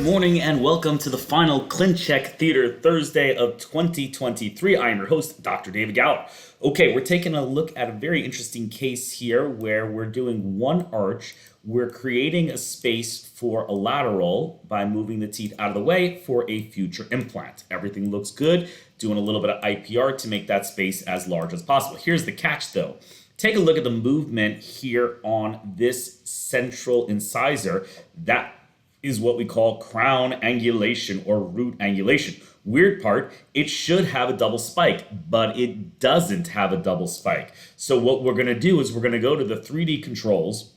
Good morning and welcome to the final Clincheck Theater Thursday of 2023. I am your host, Dr. David Gower. Okay, we're taking a look at a very interesting case here where we're doing one arch. We're creating a space for a lateral by moving the teeth out of the way for a future implant. Everything looks good, doing a little bit of IPR to make that space as large as possible. Here's the catch though. Take a look at the movement here on this central incisor. That is what we call crown angulation or root angulation. Weird part, it should have a double spike, but it doesn't have a double spike. So what we're gonna do is we're gonna go to the 3D controls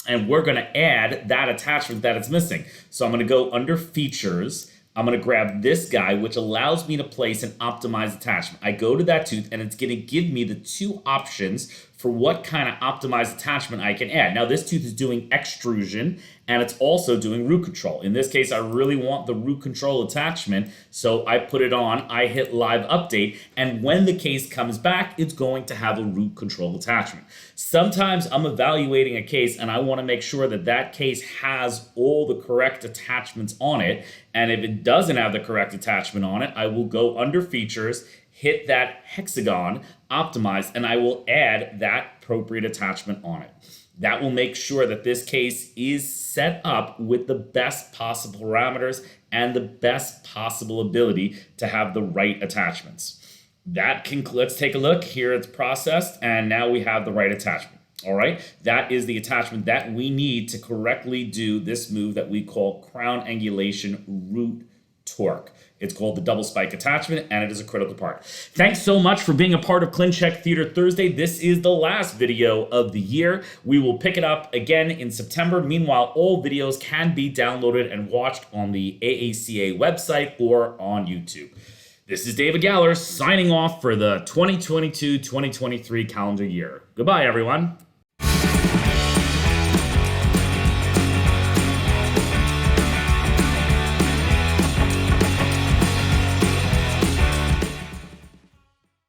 and we're gonna add that attachment that it's missing. So I'm gonna go under features, I'm gonna grab this guy, which allows me to place an optimized attachment. I go to that tooth and it's gonna give me the two options for what kind of optimized attachment I can add. Now this tooth is doing extrusion and it's also doing root control. In this case, I really want the root control attachment, so I put it on, I hit live update, and when the case comes back, it's going to have a root control attachment. Sometimes I'm evaluating a case and I wanna make sure that that case has all the correct attachments on it, and if it doesn't have the correct attachment on it, I will go under features, hit that hexagon, optimize, and I will add that appropriate attachment on it. That will make sure that this case is set up with the best possible parameters and the best possible ability to have the right attachments. Let's take a look. Here it's processed, and now we have the right attachment. All right, that is the attachment that we need to correctly do this move that we call crown angulation root torque. It's called the double spike attachment, and it is a critical part. Thanks so much for being a part of Clincheck Theater Thursday. This is the last video of the year. We will pick it up again in September. Meanwhile, all videos can be downloaded and watched on the AACA website or on YouTube. This is David Galler signing off for the 2022-2023 calendar year. Goodbye, everyone.